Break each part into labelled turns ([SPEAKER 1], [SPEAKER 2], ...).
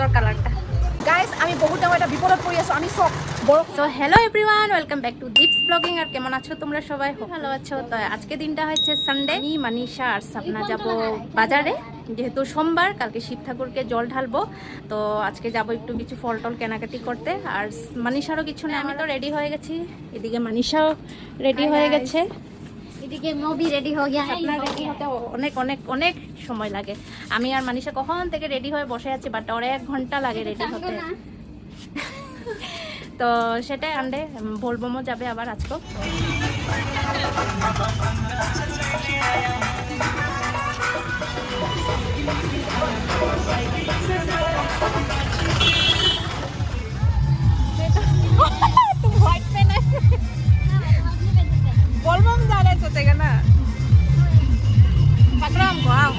[SPEAKER 1] সুন্দর কালারটা। গাইস আমি বহুত টাইম একটা বিপদত পড়ি আছো, আমি সব বড়। So hello everyone, welcome back to Deep's blogging. আর কেমন আছো তোমরা সবাই? খুব ভালো আছো। তো আজকে দিনটা হচ্ছে সানডে। আমি মানিশা আর সাপনা যাব বাজারে, যেহেতু সোমবার, কালকে শিব ঠাকুরকে জল ঢালবো। তো আজকে যাব একটু কিছু ফল টল কেনাকাটি করতে। আর মানিশারও কিছু নেই, আমি তো রেডি হয়ে গেছি। এদিকে মানিশাও রেডি হয়ে গেছে,
[SPEAKER 2] এদিকে মুভি রেডি হয়ে গিয়া।
[SPEAKER 1] আপনার রেডি হতে অনেক অনেক অনেক সময় লাগে। আমি আর মানিশা কখন থেকে রেডি হয়ে বসে আছি, বাট ওর 1 ঘন্টা লাগে রেডি হতে। তো সেটাই আন্ডে বলবোমও যাবে আবার আজকে। बोलबम जा रहे सोचेगा ना, पकड़ो हमको। आओ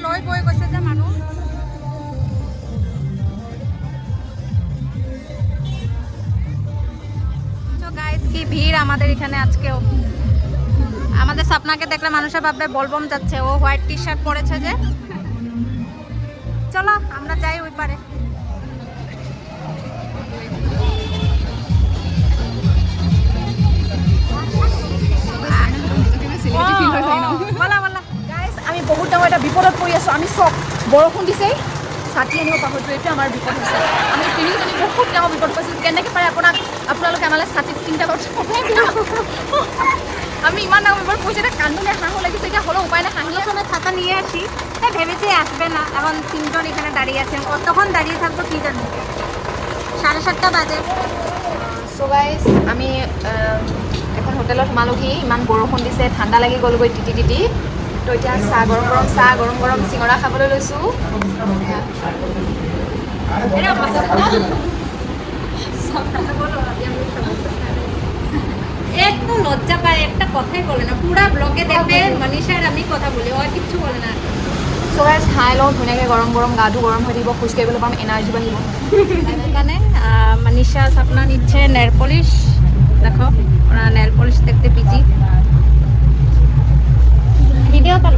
[SPEAKER 1] লয় বই গৈছে যে মানুহ। কি ভিড় আমাদের এখানে আজকেও। আমাদের স্বপ্নাকে দেখলে মানুষের ভাববে বলবম যাচ্ছে, ও হোয়াইট টি শার্ট পরেছে যে। চলো আমরা যাই ওই পারে। আমি বহুত ডাঙৰ এটা বিপদত পৰি আছো, আমি চব বৰষুণ দিছে, ছাতি আনিব পাহৰিছোঁ। এইটো আমাৰ বিপদ হৈছে। আমি তিনিজনী বহুত ডাঙৰ বিপদ পাইছোঁ। কেনেকৈ পাৰে আপোনালোকে আমালৈ ছাতি 3টা আমি ইমান ডাঙৰ বিপদ পড়ছে, এটা কান্দনে হাঁহও লাগিছে। এতিয়া হলেও উপায় নাই, হাঁহিয়ে সময় ছাতা নিয়ে আসি। ভেবেছি আসবে না, এখন 3জন এখানে দাঁড়িয়ে আছেন। কতক্ষণ দাঁড়িয়ে থাকবো কি জানি, 7:30 বাজে। সো গাইস আমি এখন হোটেলত সোমালোহি। ইমান বৰষুণ দিছে, ঠাণ্ডা লাগি গ'লগৈ তিতি তিতি। তো এতিয়া গৰম গৰম চিঙৰা খাবলৈ লৈছোঁ। একটু লজ্জা পায়, একটা কথাই বলে না। পুরা ব্লগে দেখবে মনীষার আমি কথা বলি, ও কিচ্ছু বলে না। সো গাইস খাই লওঁ ধুনীয়াকৈ, গৰম গৰম, গাটো গৰম হৈ থাকিব, খোজ কাঢ়িবলৈ পাম, এনাৰ্জি বাঢ়িব। সেইকাৰণে মনীষা সপনা নিচ্ছে নেল পলিশ। দেখো ওরা নেল পলিশ দেখতে বিজি। ভিডিও কল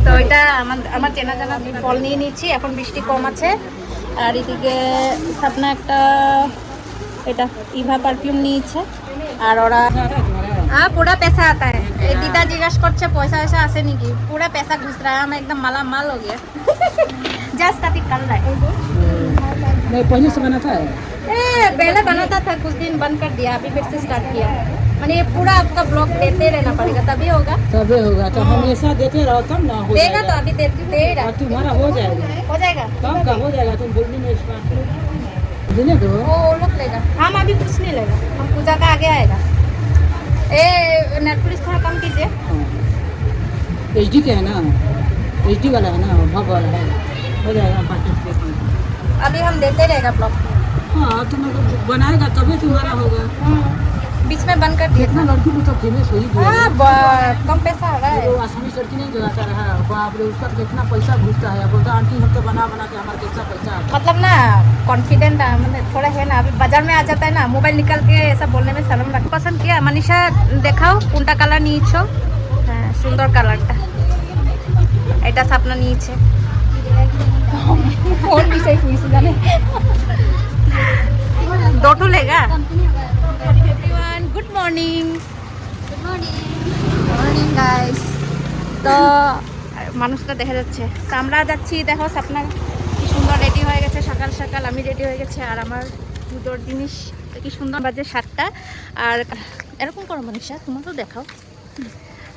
[SPEAKER 1] তো এটা আমার চেনা জানা ফল নিয়ে নিচ্ছি। এখন বৃষ্টি কম আছে। আর এদিকে সপনা একটা এটা ইভা পারফিউম নিয়েছে। আর ওরা पूरा पैसा आता है। दीदा जिज्ञास करছে পয়সা वैसा আছে নাকি। पूरा पैसा घुस रहा है, हम एकदम माला माल हो गया। जस्ट अभी कर रहा है।
[SPEAKER 3] नहीं पहले से बनाता है?
[SPEAKER 1] पहले बनाता था, कुछ दिन बंद कर दिया, अभी फिर से स्टार्ट किया। माने ये पूरा आपका ब्लॉग देते रहना पड़ेगा, तभी होगा।
[SPEAKER 3] तभी होगा तो हमेशा देते रहो तब ना हो
[SPEAKER 1] देगा। तो अभी दे रहा
[SPEAKER 3] और तुम्हारा हो जाएगा।
[SPEAKER 1] हो जाएगा
[SPEAKER 3] कब का हो जाएगा, तुम बोलने में स्टार्ट देने दो।
[SPEAKER 1] वो लोग लेगा, हम अभी कुछ नहीं लेगा, हम पूजा का आगे आएगा। नेटफ्लिक्स थोड़ा कम कीजिए।
[SPEAKER 3] HD के है ना, HD वाला है ना, भग वाला है, हो जाएगा 5 रुपये।
[SPEAKER 1] अभी हम देते रहेगा ब्लॉग।
[SPEAKER 3] हाँ तुम बनाएगा तभी तुम्हारा होगा।
[SPEAKER 1] बीच में बंद कर दिया।
[SPEAKER 3] इतना लड़की को तो फेमस हो ही गया।
[SPEAKER 1] कम पैसा आ रहा है।
[SPEAKER 3] वो आसामी लड़की नहीं जो आता रहा, बाप रे उसका कितना पैसा घुसता है। बोलता आंटी हम तो बना बना के हमारे कितना पैसा आता है।
[SPEAKER 1] मतलब ना कॉन्फिडेंट मतलब थोड़ा है ना। अभी बाजार में आ जाता है ना, मोबाइल निकाल के ऐसा बोलने में शर्म लगता है। पसंद किया मनीषा? देखाओ কোনটা কালার নিয়েছো। হ্যাঁ সুন্দর কালারটা, এটা স্বপ্ন নিয়েছে। ফোন বিষয় খুঁজছি জানে। দোটো লেগা। Everyone good morning. Morning guys. তো মানুষটা দেখা যাচ্ছে। তো আমরা যাচ্ছি, দেখো স্বপ্না কি সুন্দর রেডি হয়ে গেছে। সকাল সকাল আমি রেডি হয়ে গেছি। আর আমার পুজোর জিনিস কি সুন্দর বাজে 7টা। আর এরকম করো মনীষা, তোমাকেও দেখাও।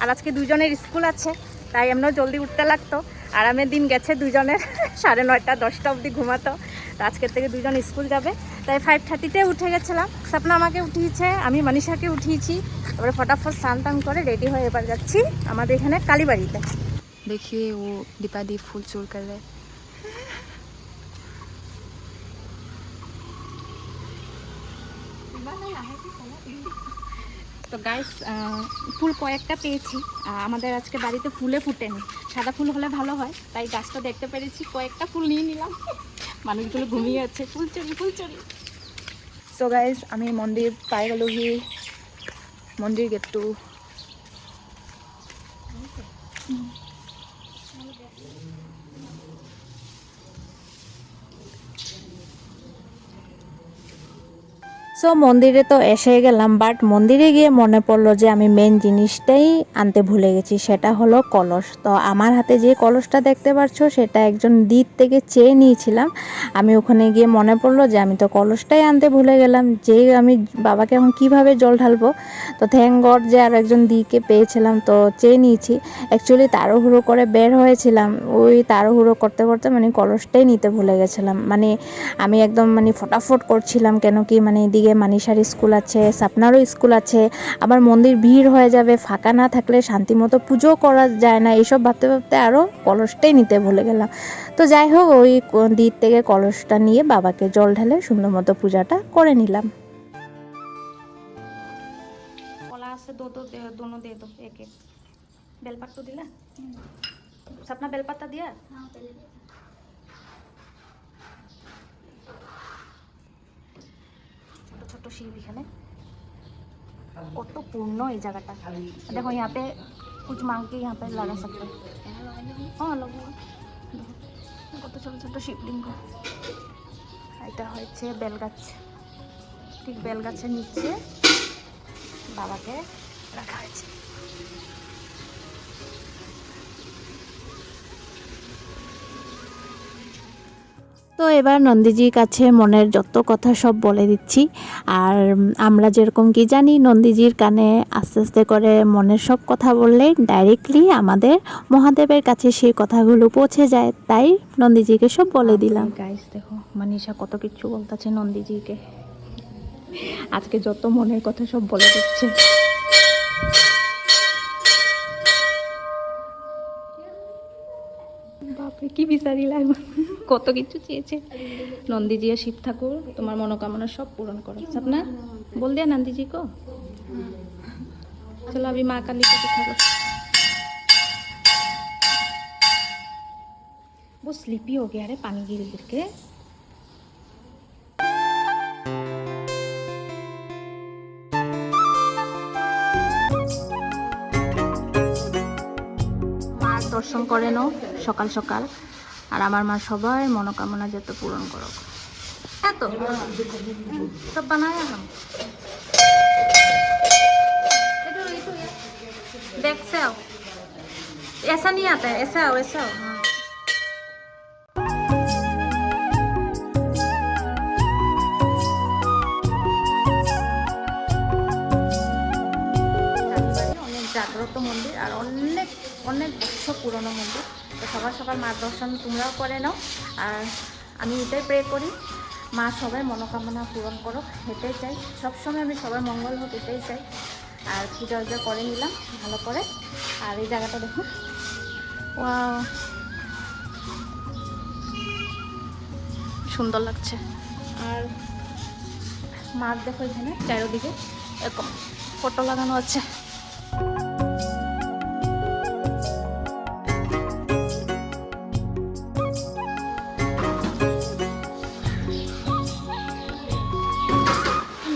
[SPEAKER 1] আর আজকে দুজনের স্কুল আছে, তাই এমনিও জলদি উঠতে লাগতো। আরামের দিন গেছে দুজনের, 9:30 10টা অবধি ঘুমাতো। তো আজকের থেকে দুজন স্কুল যাবে, তাই 5:30-তে উঠে গেছিলাম। স্বপ্না আমাকে উঠিয়েছে, আমি মনীষাকে উঠিয়েছি। এবারে ফটাফট স্নান টান করে রেডি হয়ে এবার যাচ্ছি আমাদের এখানে কালীবাড়িতে। देखिए वो दीपा दी फूल चोर कर रहे। তো গাইস ফুল কয়েকটা পেয়েছি। আমাদের আজকে বাড়িতে ফুলে ফুটেনি, সাদা ফুল হলে ভালো হয়, তাই গাছটা দেখতে পেরেছি, কয়েকটা ফুল নিয়ে নিলাম। মানুষগুলো ঘুমিয়ে আছে, ফুল চুরি। সো গাইস আমি মন্দিৰ পাই গ'লোহি, মন্দিৰ গেটটো।
[SPEAKER 4] সো মন্দিরে তো এসে গেলাম, বাট মন্দিরে গিয়ে মনে পড়লো যে আমি মেন জিনিসটাই আনতে ভুলে গেছি, সেটা হলো কলস। তো আমার হাতে যে কলসটা দেখতে পাচ্ছ সেটা একজন দিদ থেকে চেয়ে নিয়েছিলাম। আমি ওখানে গিয়ে মনে পড়লো যে আমি তো কলসটাই আনতে ভুলে গেলাম, যে আমি বাবাকে এখন কীভাবে জল ঢালবো। তো থ্যাংক গড যে আরও একজন দিকে পেয়েছিলাম, তো চেয়ে নিয়েছি। অ্যাকচুয়ালি তাড়াহুড়ো করে বের হয়েছিলাম, ওই তাড়াহুড়ো করতে করতে মানে কলসটাই নিতে ভুলে গেছিলাম। মানে আমি একদম মানে ফটাফট করছিলাম, কেন কি মানে এদিকে মানিশার স্কুল আছে, সাপনারও স্কুল আছে, আবার মন্দির ভিড় হয়ে যাবে, ফাঁকা না থাকলে শান্তিমতো পুজো করা যায় না, এইসব ভাবতে ভাবতে আরও কলসটাই নিতে ভুলে গেলাম। তো যাই হোক ওই দিক থেকে কলসটা নিয়ে বাবাকে জল ঢেলে সুন্দর মতো পূজাটা করে নিলাম।
[SPEAKER 1] কলা আছে दोनों दे दो एक एक। बेलपत्र तो दिला, सपना बेलपत्ता दिया।
[SPEAKER 2] हाँ पहले
[SPEAKER 1] ছোট ছোট শিব এখানে, কত পূর্ণ এই জায়গাটা। দেখো यहाँ पे कुछ मांग के यहाँ पे लगा सकते हो। हाँ लगो, কত ছোট ছোট শিবলিঙ্গ। এটা হচ্ছে বেলগাছ, ঠিক বেলগাছের নিচে বাবাকে রাখা হয়েছে।
[SPEAKER 4] তো এবার নন্দীজির কাছে মনের যত কথা সব বলে দিচ্ছি। আর আমরা যেরকম কি জানি, নন্দীজির কানে আস্তে আস্তে করে মনের সব কথা বললে ডাইরেক্টলি আমাদের মহাদেবের কাছে সেই কথাগুলো পৌঁছে যায়, তাই নন্দীজিকে সব বলে দিলাম।
[SPEAKER 1] গাইস দেখো মানিশা কত কিছু বলতেছে নন্দীজিকে, আজকে যত মনের কথা সব বলে দিচ্ছে। বাপরে কি বিচারি লাগবে, কত কিছু চেয়েছে। নন্দীজি আর শিব ঠাকুর তোমার মনোকামনা সব पूर्ण करो। सपना बोल दिया नंदी जी को। चलो अभी माँ काली को दिखा दो। वो स्लीपी हो गया रे पानी गिर गिर के। মার দর্শন করে নাও সকাল সকাল, আর আমার মা সবাই মনোকামনা যাতে পূরণ করো। হ্যাঁ তো সব বানায়া हम। देख से आओ, ऐसा नहीं आता है, ऐसा आओ ऐसा आओ। हाँ অনেক জাগ্রত মন্দির আর অনেক অনেক বছর পুরনো মন্দির। তো সকাল সকাল মার দর্শন তোমরাও করে নাও, আর আমি এটাই প্রে করি মা সবাই মনোকামনা পূরণ করো, এটাই চাই সবসময়, আমি সবার মঙ্গল হোক এটাই চাই। আর পূজা উজা করে নিলাম ভালো করে। আর এই জায়গাটা দেখুন, ওয়াও সুন্দর লাগছে। আর মার দেখো এখানে চারিদিকে এরকম ফটো লাগানো আছে।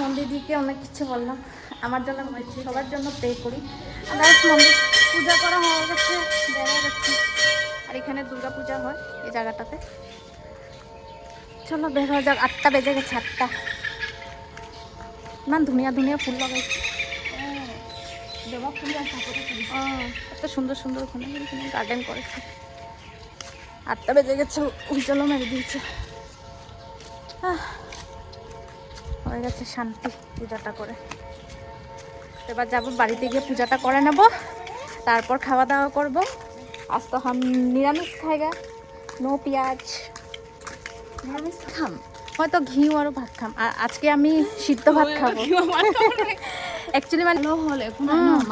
[SPEAKER 1] নন্দীদিকে অনেক কিছু বললাম, আমার জন্য সবার জন্য প্রে করি। আর মন্দির পূজা করা হয়ে গেছে, বেড়ে গেছে। আর এখানে দুর্গা পূজা হয় এই জায়গাটাতে। চলো বের হয়ে যাক, 8টা বেজে গেছে, 8টা। না ধুনিয়া ধুনিয়া ফুল লাগাইছি, জবা ফুল আর এত সুন্দর সুন্দর ওখানে গার্ডেন করেছে। 8টা বেজে গেছে, উজলো মেরে দিয়েছে। হয়ে গেছে শান্তি পূজাটা করে। এবার যাবো বাড়িতে গিয়ে পূজাটা করে নেব, তারপর খাওয়া দাওয়া করবো। আজ তো হাম নিরামিষ খাইগা, নো পেঁয়াজ, নিরামিষ খাম, হয়তো ঘিউ আর ভাত খাম। আর আজকে আমি সিদ্ধ ভাত খাবো। একচুয়ালি মানে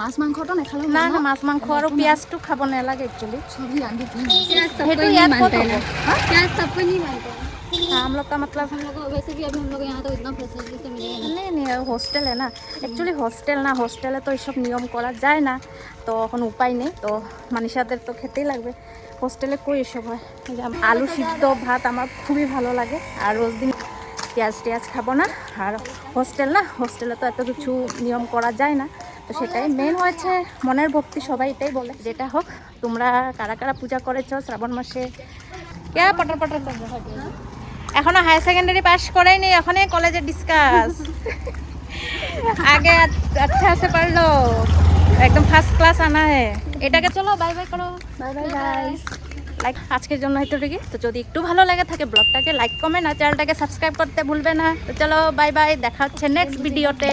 [SPEAKER 2] মাছ মাংসটো নেখালেও
[SPEAKER 1] না না মাছ মাংস আর পেঁয়াজটো খাব নালাগে একচুয়ালি।
[SPEAKER 2] सभी आंटी
[SPEAKER 1] प्याज सबको
[SPEAKER 2] नहीं मानते हैं।
[SPEAKER 1] हाँ हम लोग का मतलब
[SPEAKER 2] हम लोग को वैसे भी अभी हम लोग यहाँ तो इतना फैसिलिटी तो मिलेगा नहीं।
[SPEAKER 1] नहीं হয়নি, হোস্টেলে না, অ্যাকচুয়ালি হোস্টেল না, হোস্টেলে তো এইসব নিয়ম করা যায় না, তো এখন উপায় নেই, তো মানিসাদের তো খেতেই লাগবে। হোস্টেলে কই এসব হয়? এই যে আলু সিদ্ধ ভাত আমার খুবই ভালো লাগে, আর রোজ দিন পেঁয়াজ টেয়াজ খাবো না, আর হোস্টেল না, হোস্টেলে তো এত কিছু নিয়ম করা যায় না, তো সেটাই মেন হয়েছে মনের ভক্তি, সবাই এটাই বলে। যেটা হোক, তোমরা কারা কারা পূজা করেছো শ্রাবণ মাসে? কে পটর পটর করবে? এখনো হায়ার সেকেন্ডারি পাস করেই নি, এখনই কলেজে ডিসকাস। আগে আচ্ছা से पढ़ लो, একদম ফার্স্ট ক্লাস আনা है। এটাকে চলো বাই বাই করো, বাই বাই গাইস। লাইক আজকের জন্য এতটুকুই, তো যদি একটু ভালো লাগে থাকে ব্লগটাকে লাইক কমেন্ট আর চ্যানেলটাকে সাবস্ক্রাইব করতে ভুলবে না। তো চলো বাই বাই, দেখা হচ্ছে নেক্সট ভিডিওতে।